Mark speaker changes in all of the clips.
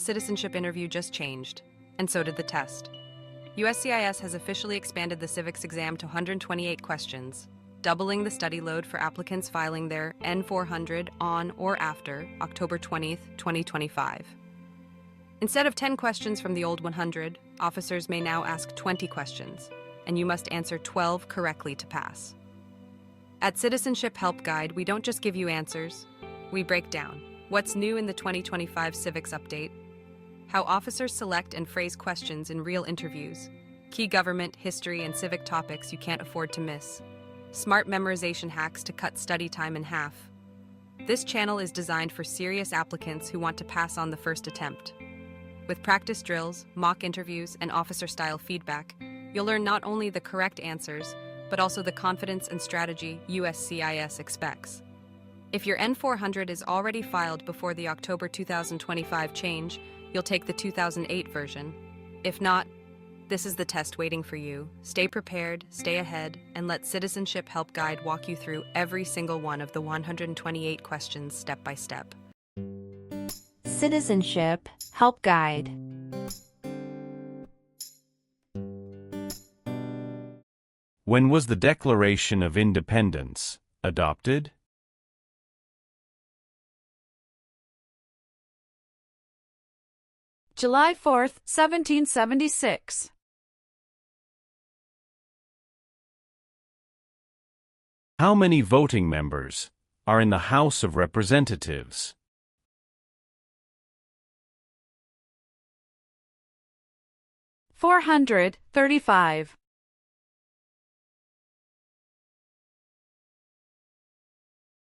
Speaker 1: Citizenship interview just changed, and so did the test. USCIS has officially expanded the civics exam to 128 questions, doubling the study load for applicants filing their N400 on or after October 20th, 2025. Instead of 10 questions from the old 100, officers may now ask 20 questions, and you must answer 12 correctly to pass. At Citizenship Help Guide, we don't just give you answers, we break down what's new in the 2025 Civics Update, how officers select and phrase questions in real interviews, key government, history, and civic topics you can't afford to miss, smart memorization hacks to cut study time in half. This channel is designed for serious applicants who want to pass on the first attempt. With practice drills, mock interviews, and officer-style feedback, you'll learn not only the correct answers, but also the confidence and strategy USCIS expects. If your N400 is already filed before the October 2025 change, you'll take the 2008 version. If not, this is the test waiting for you. Stay prepared, stay ahead, and let Citizenship Help Guide walk you through every single one of the 128 questions step by step.
Speaker 2: Citizenship Help Guide.
Speaker 3: When was the Declaration of Independence adopted?
Speaker 4: July 4, 1776.
Speaker 3: How many voting members are in the House of Representatives?
Speaker 4: 435.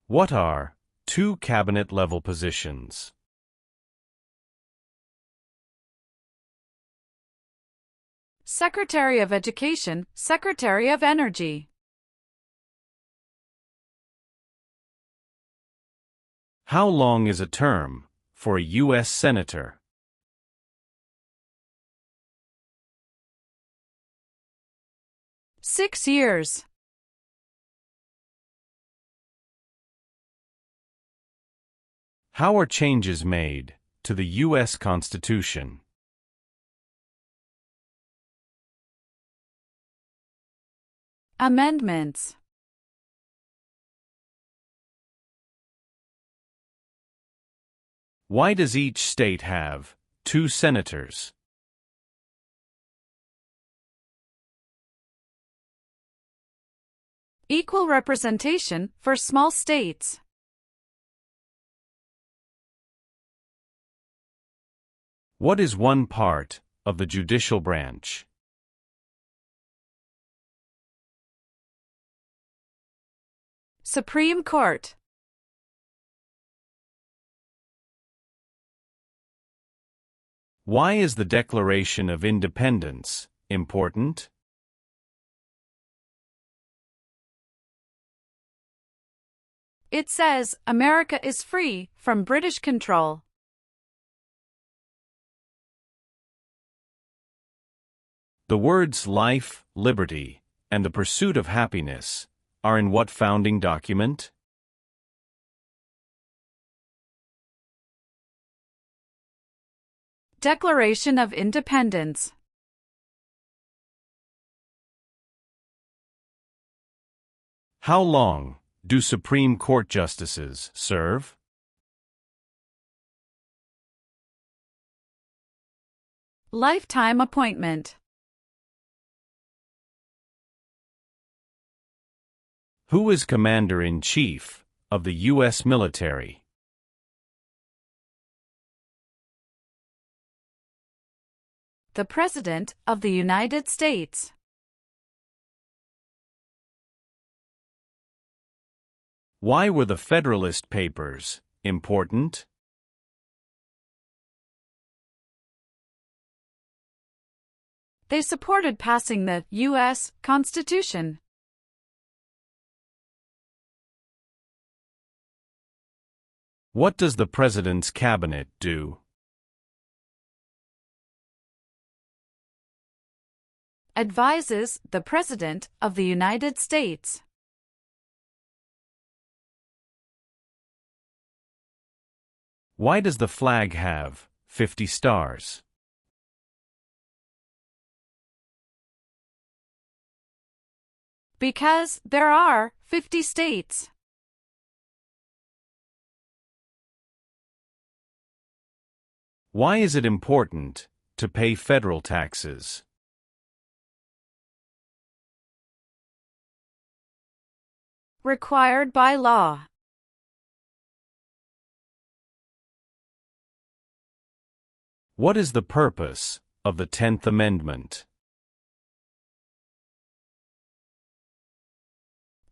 Speaker 3: What are two cabinet-level positions?
Speaker 4: Secretary of Education, Secretary of Energy.
Speaker 3: How long is a term for a U.S. Senator?
Speaker 4: Six years.
Speaker 3: How are changes made to the U.S. Constitution?
Speaker 4: Amendments.
Speaker 3: Why does each state have two senators?
Speaker 4: Equal representation for small states.
Speaker 3: What is one part of the judicial branch?
Speaker 4: Supreme Court.
Speaker 3: Why is the Declaration of Independence important?
Speaker 4: It says America is free from British control.
Speaker 3: The words life, liberty, and the pursuit of happiness are in what founding document?
Speaker 4: Declaration of Independence.
Speaker 3: How long do Supreme Court justices serve?
Speaker 4: Lifetime appointment.
Speaker 3: Who is Commander-in-Chief of the U.S. military?
Speaker 4: The President of the United States.
Speaker 3: Why were the Federalist Papers important?
Speaker 4: They supported passing the U.S. Constitution.
Speaker 3: What does the President's Cabinet do?
Speaker 4: Advises the President of the United States.
Speaker 3: Why does the flag have 50 stars?
Speaker 4: Because there are 50 states.
Speaker 3: Why is it important to pay federal taxes?
Speaker 4: Required by law.
Speaker 3: What is the purpose of the 10th Amendment?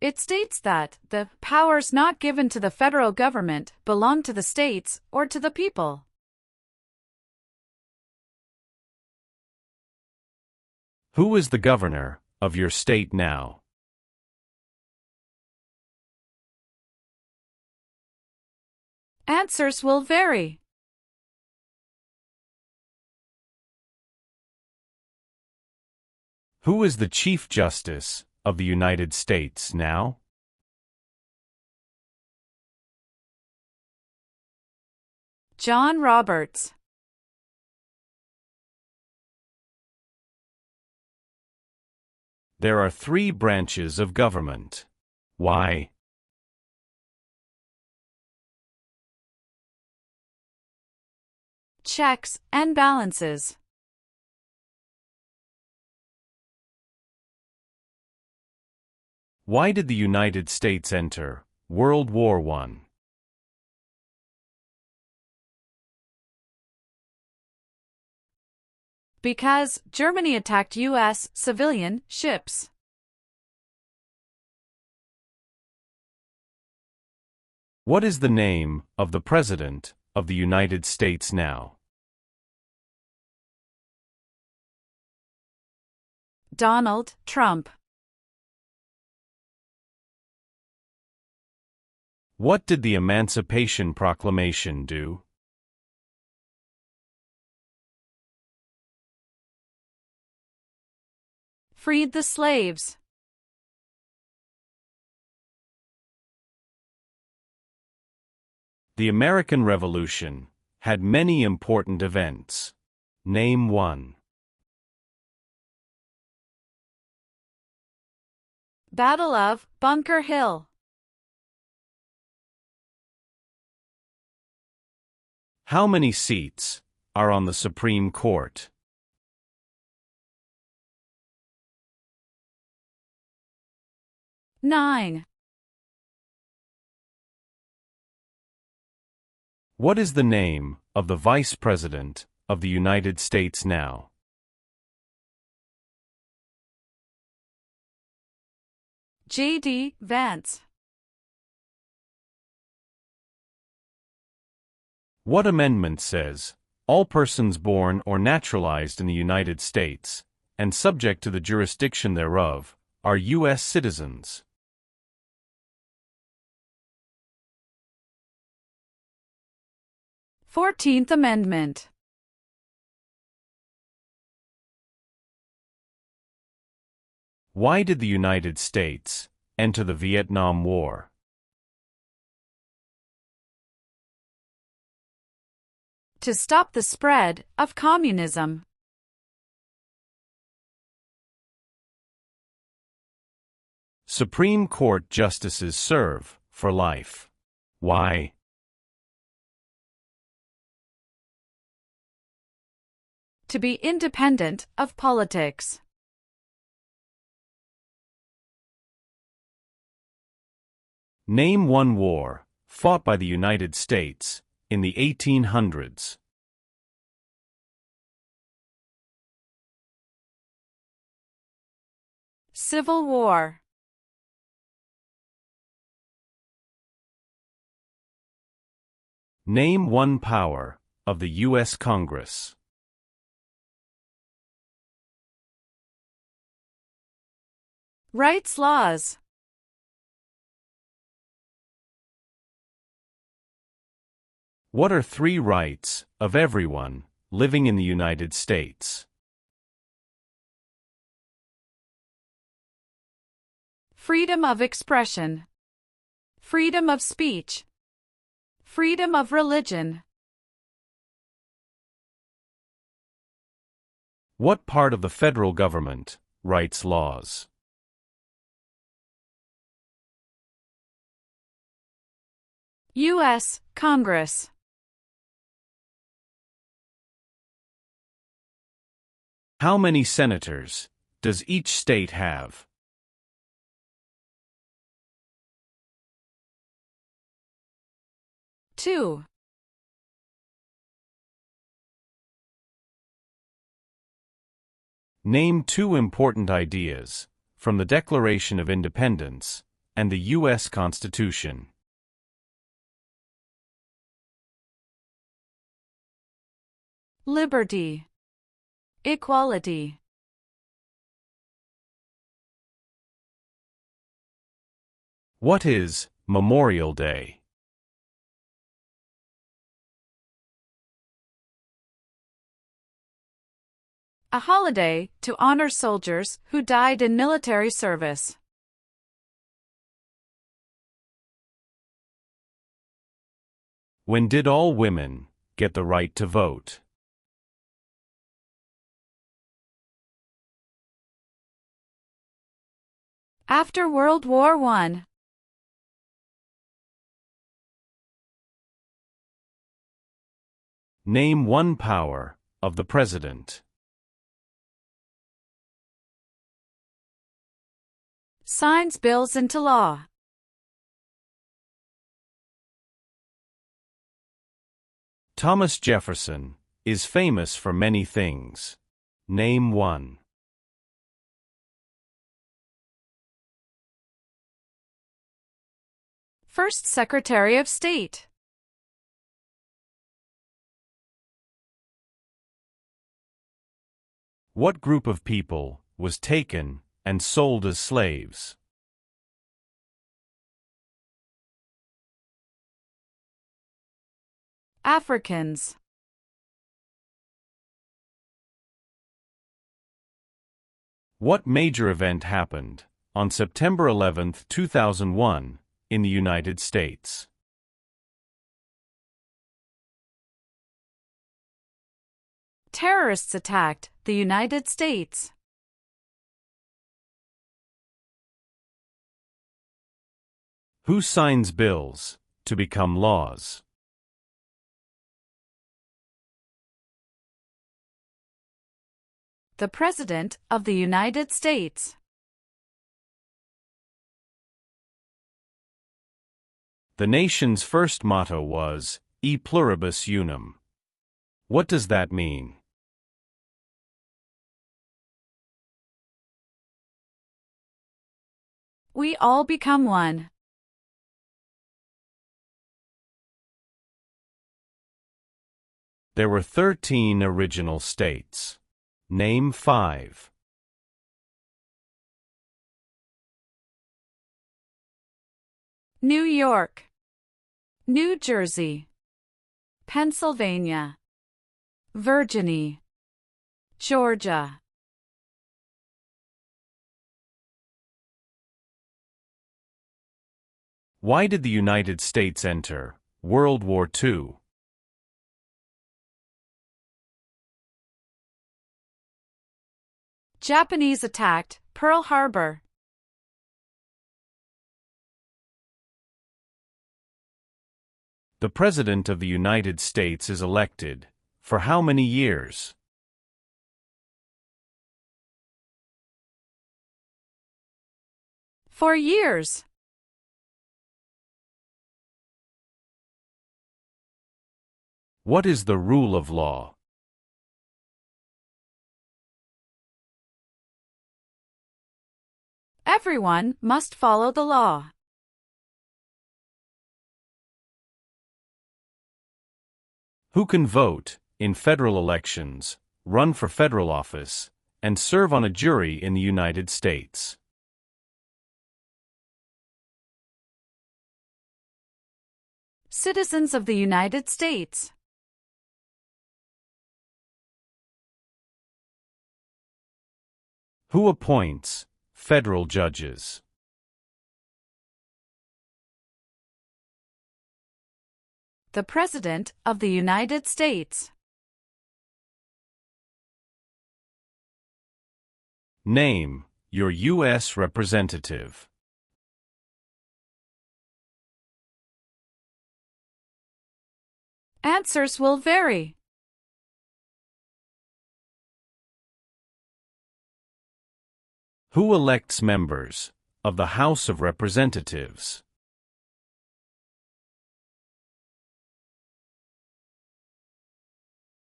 Speaker 4: It states that the powers not given to the federal government belong to the states or to the people.
Speaker 3: Who is the governor of your state now?
Speaker 4: Answers will vary.
Speaker 3: Who is the Chief Justice of the United States now?
Speaker 4: John Roberts.
Speaker 3: There are 3 branches of government. Why?
Speaker 4: Checks and balances.
Speaker 3: Why did the United States enter World War I?
Speaker 4: Because Germany attacked U.S. civilian ships.
Speaker 3: What is the name of the President of the United States now?
Speaker 4: Donald Trump.
Speaker 3: What did the Emancipation Proclamation do?
Speaker 4: Freed the slaves.
Speaker 3: The American Revolution had many important events. Name one.
Speaker 4: Battle of Bunker Hill.
Speaker 3: How many seats are on the Supreme Court?
Speaker 4: Nine.
Speaker 3: What is the name of the Vice President of the United States now?
Speaker 4: J.D. Vance.
Speaker 3: What amendment says, all persons born or naturalized in the United States, and subject to the jurisdiction thereof, are U.S. citizens?
Speaker 4: 14th Amendment.
Speaker 3: Why did the United States enter the Vietnam War?
Speaker 4: To stop the spread of communism.
Speaker 3: Supreme Court justices serve for life. Why?
Speaker 4: To be independent of politics.
Speaker 3: Name one war fought by the United States in the 1800s.
Speaker 4: Civil War.
Speaker 3: Name one power of the U.S. Congress.
Speaker 4: Rights laws.
Speaker 3: What are 3 rights of everyone living in the United States?
Speaker 4: Freedom of expression. Freedom of speech. Freedom of religion.
Speaker 3: What part of the federal government writes laws?
Speaker 4: U.S. Congress.
Speaker 3: How many senators does each state have?
Speaker 4: Two.
Speaker 3: Name two important ideas from the Declaration of Independence and the U.S. Constitution.
Speaker 4: Liberty. Equality.
Speaker 3: What is Memorial Day?
Speaker 4: A holiday to honor soldiers who died in military service.
Speaker 3: When did all women get the right to vote?
Speaker 4: After World War I.
Speaker 3: Name one power of the president.
Speaker 4: Signs bills into law.
Speaker 3: Thomas Jefferson is famous for many things. Name one.
Speaker 4: First Secretary of State.
Speaker 3: What group of people was taken and sold as slaves?
Speaker 4: Africans.
Speaker 3: What major event happened on September 11, 2001, in the United States?
Speaker 4: Terrorists attacked the United States.
Speaker 3: Who signs bills to become laws?
Speaker 4: The President of the United States.
Speaker 3: The nation's first motto was, E pluribus unum. What does that mean?
Speaker 4: We all become one.
Speaker 3: There were 13 original states. Name 5.
Speaker 4: New York, New Jersey, Pennsylvania, Virginia, Georgia.
Speaker 3: Why did the United States enter World War II?
Speaker 4: Japanese attacked Pearl Harbor.
Speaker 3: The President of the United States is elected for how many years?
Speaker 4: For years.
Speaker 3: What is the rule of law?
Speaker 4: Everyone must follow the law.
Speaker 3: Who can vote in federal elections, run for federal office, and serve on a jury in the United States?
Speaker 4: Citizens of the United States.
Speaker 3: Who appoints federal judges?
Speaker 4: The President of the United States.
Speaker 3: Name your U.S. representative.
Speaker 4: Answers will vary.
Speaker 3: Who elects members of the House of Representatives?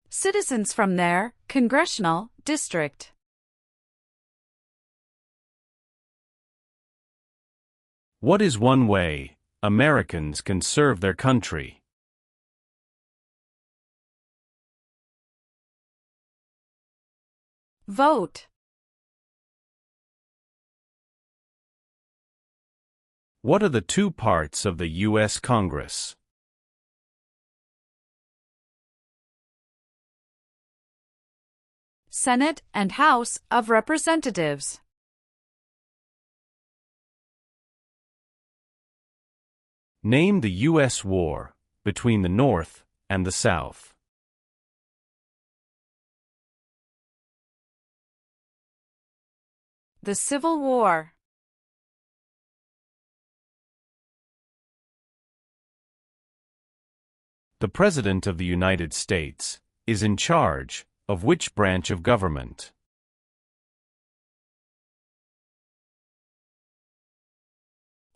Speaker 4: Citizens from their congressional district.
Speaker 3: What is one way Americans can serve their country?
Speaker 4: Vote.
Speaker 3: What are the two parts of the U.S. Congress?
Speaker 4: Senate and House of Representatives.
Speaker 3: Name the U.S. war between the North and the South.
Speaker 4: The Civil War.
Speaker 3: The President of the United States is in charge of which branch of government?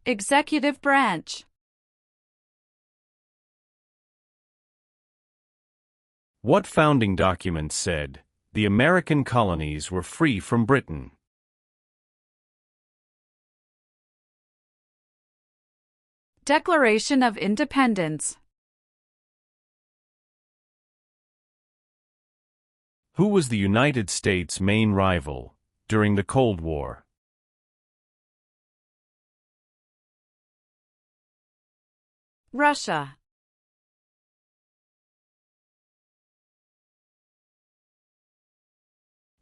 Speaker 4: Executive branch.
Speaker 3: What founding document said the American colonies were free from Britain?
Speaker 4: Declaration of Independence.
Speaker 3: Who was the United States' main rival during the Cold War?
Speaker 4: Russia.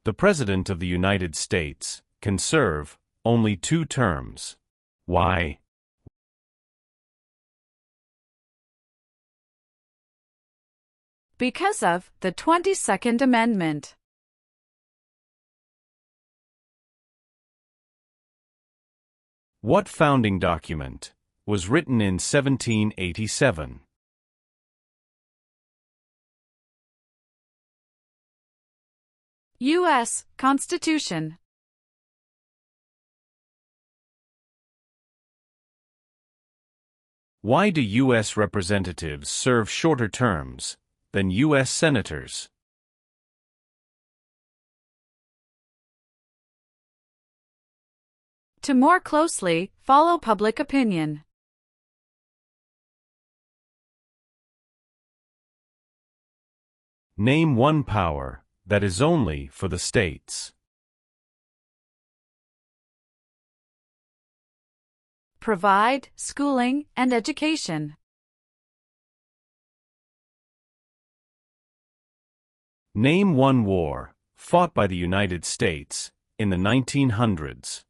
Speaker 3: The President of the United States can serve only 2 terms. Why?
Speaker 4: Because of the 22nd Amendment.
Speaker 3: What founding document was written in 1787?
Speaker 4: U.S. Constitution.
Speaker 3: Why do U.S. representatives serve shorter terms than U.S. senators?
Speaker 4: To more closely follow public opinion.
Speaker 3: Name one power that is only for the states.
Speaker 4: Provide schooling and education.
Speaker 3: Name one war fought by the United States in the 1900s.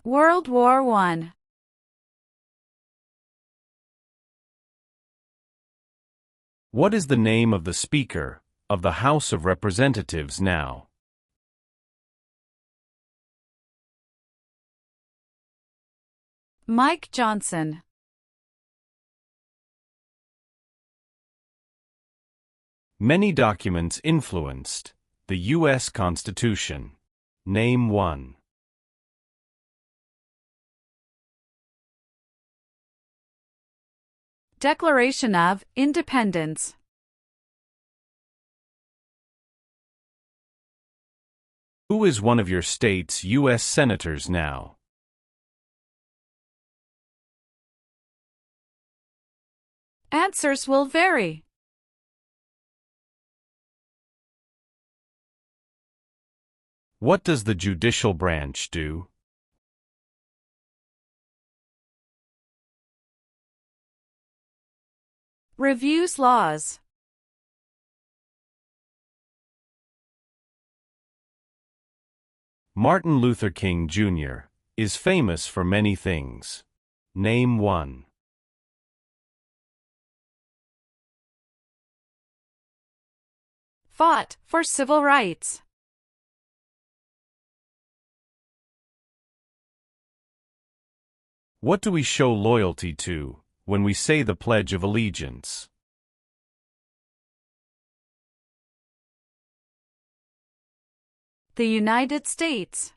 Speaker 4: World War I.
Speaker 3: What is the name of the Speaker of the House of Representatives now?
Speaker 4: Mike Johnson.
Speaker 3: Many documents influenced the U.S. Constitution. Name one.
Speaker 4: Declaration of Independence.
Speaker 3: Who is one of your state's U.S. senators now?
Speaker 4: Answers will vary.
Speaker 3: What does the judicial branch do?
Speaker 4: Reviews laws.
Speaker 3: Martin Luther King Jr. is famous for many things. Name one.
Speaker 4: fought for civil rights.
Speaker 3: What do we show loyalty to when we say the Pledge of Allegiance?
Speaker 4: The United States.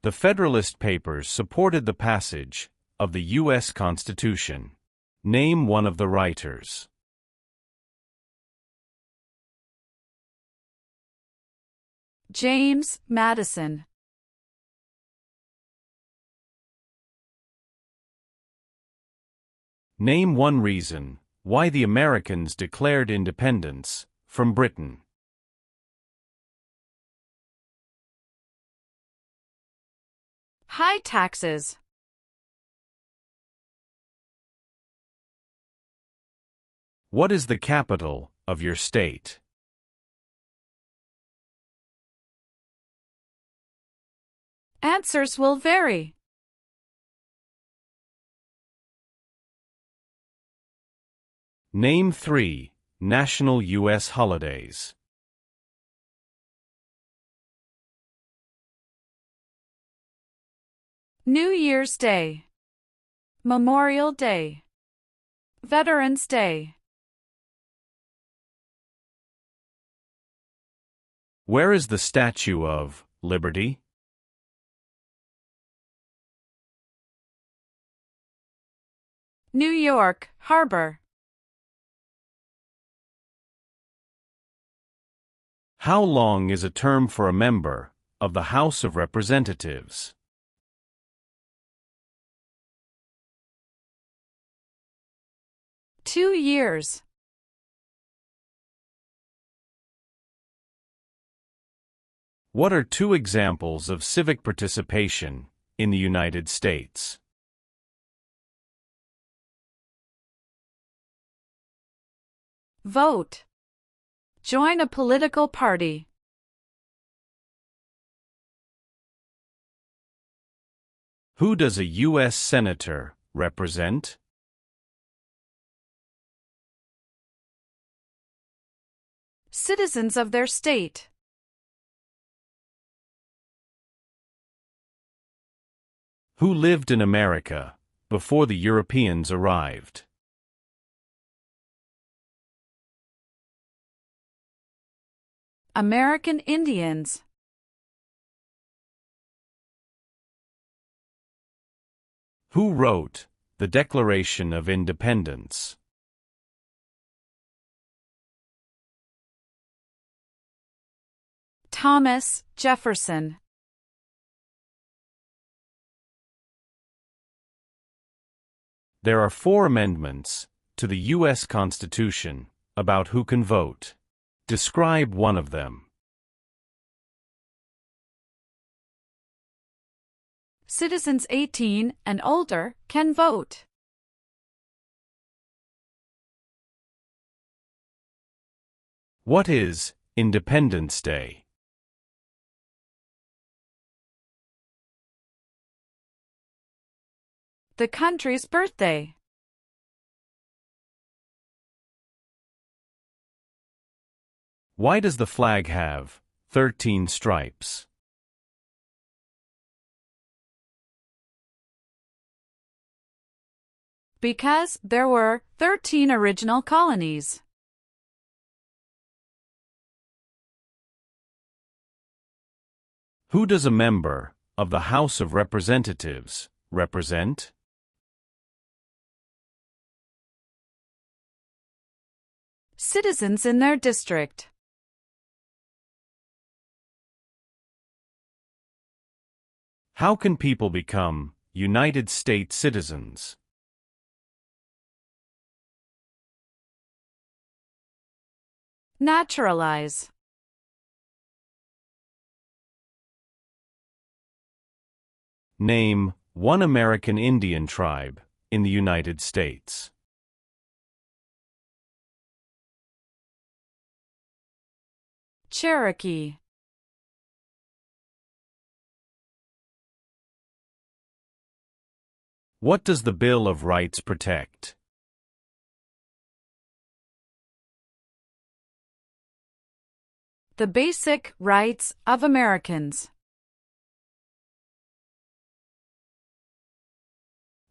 Speaker 3: The Federalist Papers supported the passage of the U.S. Constitution. Name one of the writers.
Speaker 4: James Madison.
Speaker 3: Name one reason why the Americans declared independence from Britain.
Speaker 4: High taxes.
Speaker 3: What is the capital of your state?
Speaker 4: Answers will vary.
Speaker 3: Name 3 national U.S. holidays.
Speaker 4: New Year's Day, Memorial Day, Veterans Day.
Speaker 3: Where is the Statue of Liberty?
Speaker 4: New York Harbor.
Speaker 3: How long is a term for a member of the House of Representatives?
Speaker 4: Two years.
Speaker 3: What are two examples of civic participation in the United States?
Speaker 4: Vote. Join a political party.
Speaker 3: Who does a U.S. Senator represent?
Speaker 4: Citizens of their state.
Speaker 3: Who lived in America before the Europeans arrived?
Speaker 4: American Indians.
Speaker 3: Who wrote the Declaration of Independence?
Speaker 4: Thomas Jefferson.
Speaker 3: There are 4 amendments to the U.S. Constitution about who can vote. Describe one of them.
Speaker 4: Citizens 18 and older can vote.
Speaker 3: What is Independence Day?
Speaker 4: The country's birthday.
Speaker 3: Why does the flag have 13 stripes?
Speaker 4: Because there were 13 original colonies.
Speaker 3: Who does a member of the House of Representatives represent?
Speaker 4: Citizens in their district.
Speaker 3: How can people become United States citizens?
Speaker 4: Naturalize.
Speaker 3: Name one American Indian tribe in the United States.
Speaker 4: Cherokee.
Speaker 3: What does the Bill of Rights protect?
Speaker 4: The basic rights of Americans.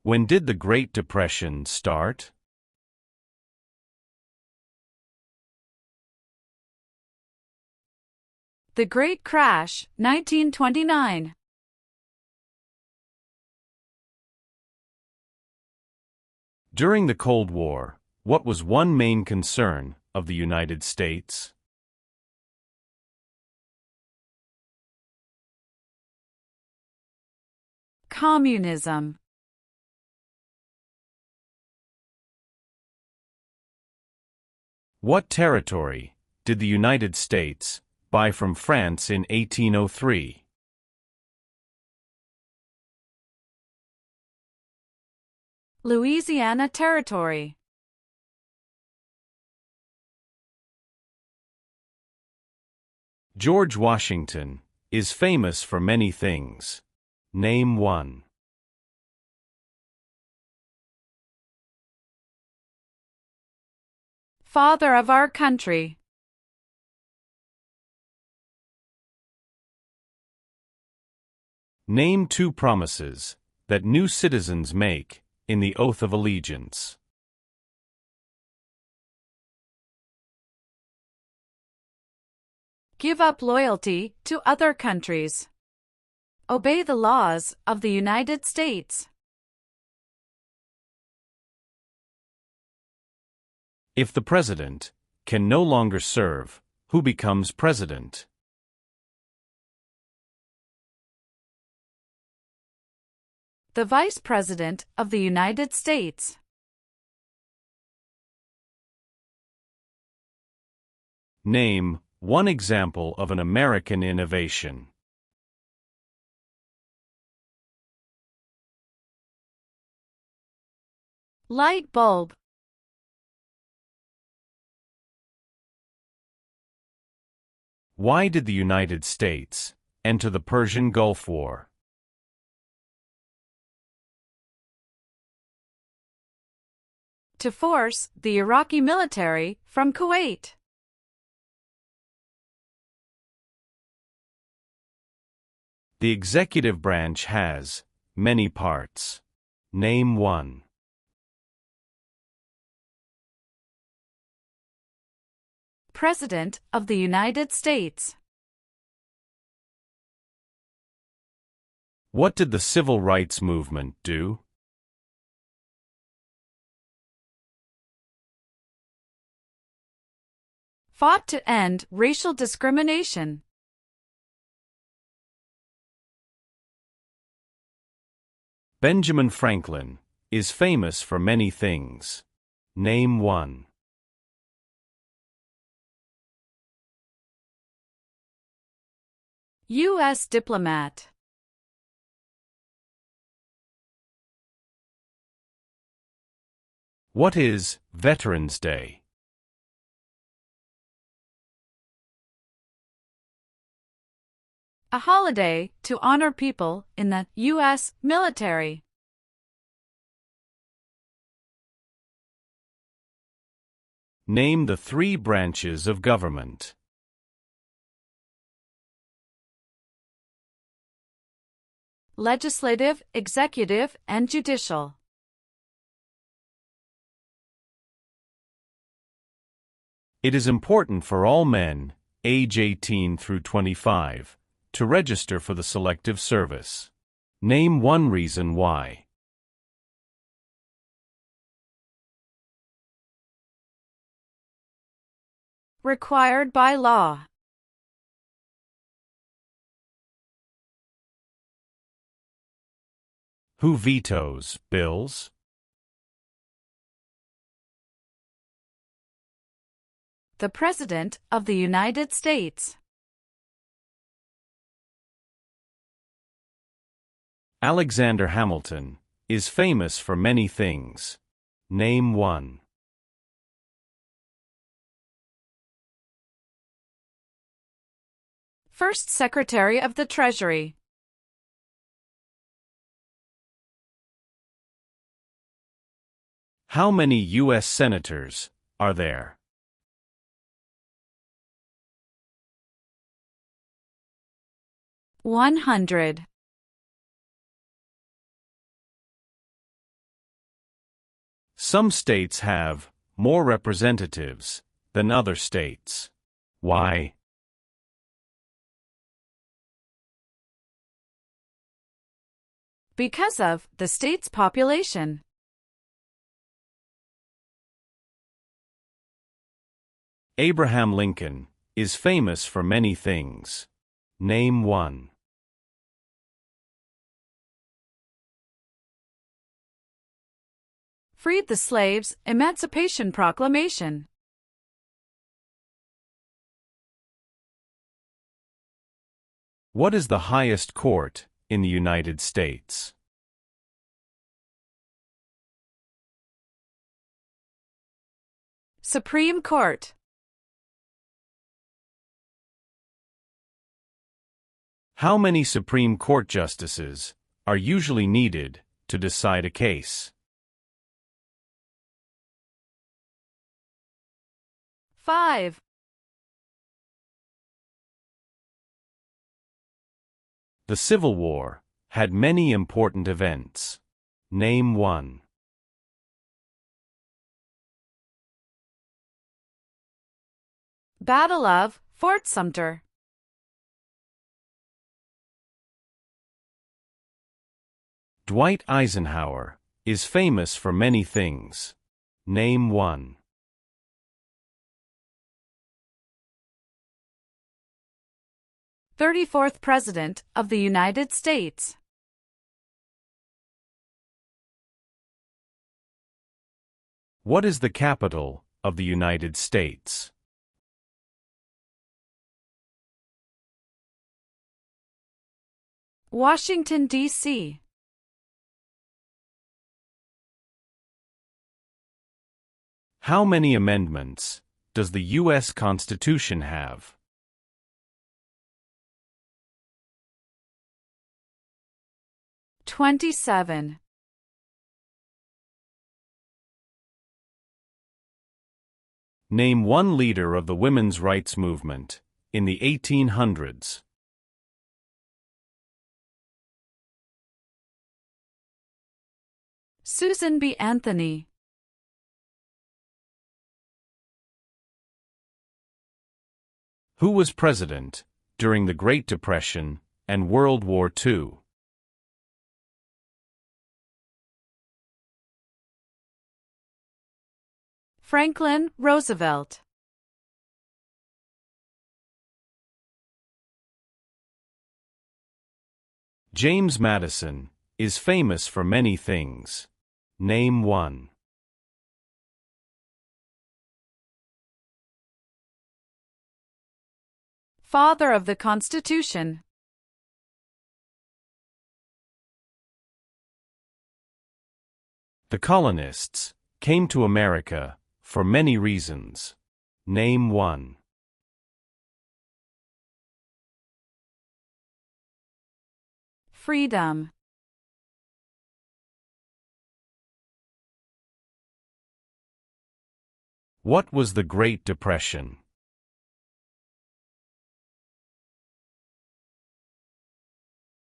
Speaker 3: When did the Great Depression start?
Speaker 4: The Great Crash, 1929.
Speaker 3: During the Cold War, what was one main concern of the United States?
Speaker 4: Communism.
Speaker 3: What territory did the United States buy from France in 1803?
Speaker 4: Louisiana Territory.
Speaker 3: George Washington is famous for many things. Name one.
Speaker 4: Father of our country.
Speaker 3: Name two promises that new citizens make in the oath of allegiance.
Speaker 4: Give up loyalty to other countries. Obey the laws of the United States.
Speaker 3: If the president can no longer serve, who becomes president?
Speaker 4: The Vice President of the United States.
Speaker 3: Name one example of an American innovation.
Speaker 4: Light bulb.
Speaker 3: Why did the United States enter the Persian Gulf War?
Speaker 4: To force the Iraqi military from Kuwait.
Speaker 3: The executive branch has many parts. Name one.
Speaker 4: President of the United States.
Speaker 3: What did the civil rights movement do?
Speaker 4: Fought to end racial discrimination.
Speaker 3: Benjamin Franklin is famous for many things. Name one.
Speaker 4: U.S. diplomat.
Speaker 3: What is Veterans Day?
Speaker 4: A holiday to honor people in the U.S. military.
Speaker 3: Name the three branches of government.
Speaker 4: Legislative, executive, and judicial.
Speaker 3: It is important for all men, age 18 through 25, to register for the Selective Service. Name one reason why.
Speaker 4: Required by law.
Speaker 3: Who vetoes bills?
Speaker 4: The President of the United States.
Speaker 3: Alexander Hamilton is famous for many things. Name one.
Speaker 4: First Secretary of the Treasury.
Speaker 3: How many U.S. senators are there?
Speaker 4: 100.
Speaker 3: Some states have more representatives than other states. Why?
Speaker 4: Because of the state's population.
Speaker 3: Abraham Lincoln is famous for many things. Name one.
Speaker 4: Freed the slaves, Emancipation Proclamation.
Speaker 3: What is the highest court in the United States?
Speaker 4: Supreme Court.
Speaker 3: How many Supreme Court justices are usually needed to decide a case?
Speaker 4: 5.
Speaker 3: The Civil War had many important events. Name one.
Speaker 4: Battle of Fort Sumter.
Speaker 3: Dwight Eisenhower is famous for many things. Name one.
Speaker 4: "34th President of the United States."
Speaker 3: What is the capital of the United States?
Speaker 4: Washington, D.C.
Speaker 3: How many amendments does the U.S. Constitution have?
Speaker 4: 27.
Speaker 3: Name one leader of the women's rights movement in the 1800s.
Speaker 4: Susan B. Anthony.
Speaker 3: Who was president during the Great Depression and World War II?
Speaker 4: Franklin Roosevelt.
Speaker 3: James Madison is famous for many things. Name one.
Speaker 4: Father of the Constitution.
Speaker 3: The colonists came to America for many reasons. Name one.
Speaker 4: Freedom.
Speaker 3: What was the Great Depression?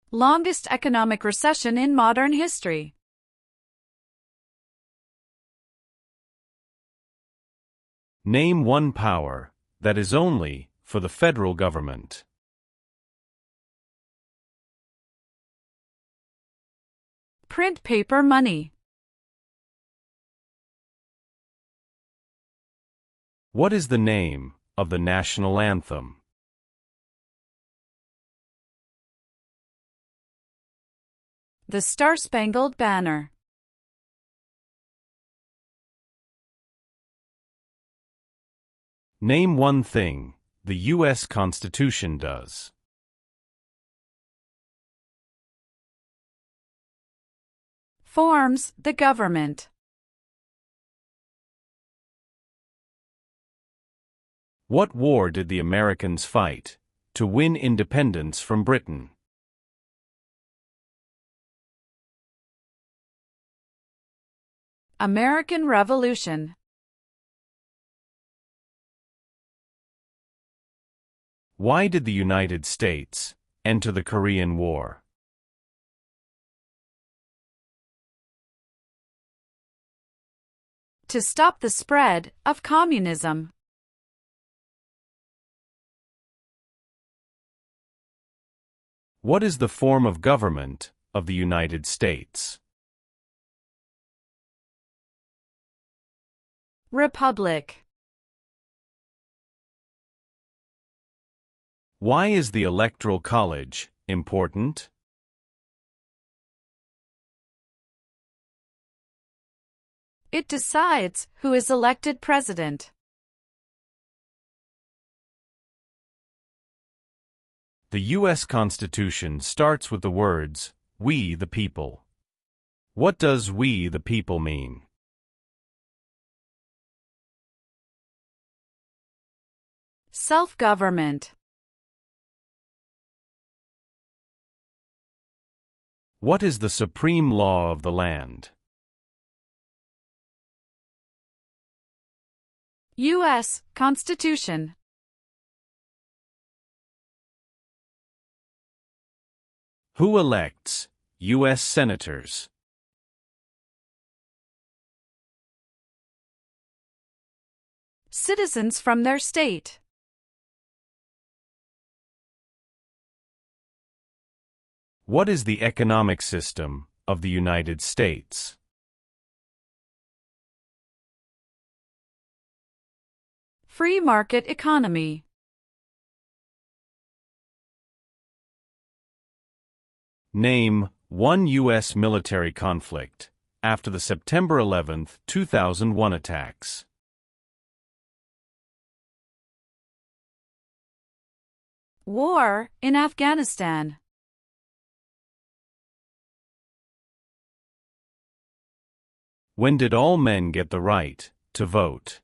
Speaker 4: Longest economic recession in modern history.
Speaker 3: Name one power that is only for the federal government.
Speaker 4: Print paper money.
Speaker 3: What is the name of the national anthem?
Speaker 4: The Star-Spangled Banner.
Speaker 3: Name one thing the U.S. Constitution does.
Speaker 4: Forms the government.
Speaker 3: What war did the Americans fight to win independence from Britain?
Speaker 4: American Revolution.
Speaker 3: Why did the United States Enter the Korean War.
Speaker 4: To stop the spread of communism.
Speaker 3: What is the form of government of the United States?
Speaker 4: Republic.
Speaker 3: Why is the Electoral College important?
Speaker 4: It decides who is elected president.
Speaker 3: The U.S. Constitution starts with the words, "We the people." What does "we the people" mean?
Speaker 4: Self-government.
Speaker 3: What is the supreme law of the land?
Speaker 4: U.S. Constitution.
Speaker 3: Who elects U.S. senators?
Speaker 4: Citizens from their state.
Speaker 3: What is the economic system of the United States?
Speaker 4: Free market economy.
Speaker 3: Name one U.S. military conflict after the September 11, 2001 attacks.
Speaker 4: War in Afghanistan.
Speaker 3: When did all men get the right to vote?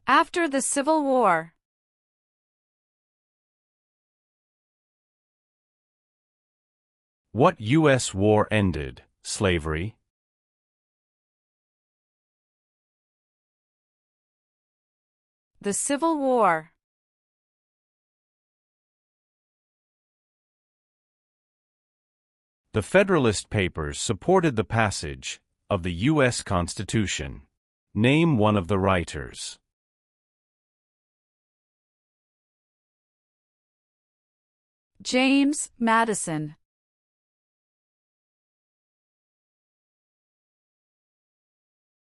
Speaker 4: After the Civil War.
Speaker 3: What U.S. war ended slavery?
Speaker 4: The Civil War.
Speaker 3: The Federalist Papers supported the passage of the U.S. Constitution. Name one of the writers.
Speaker 4: James Madison.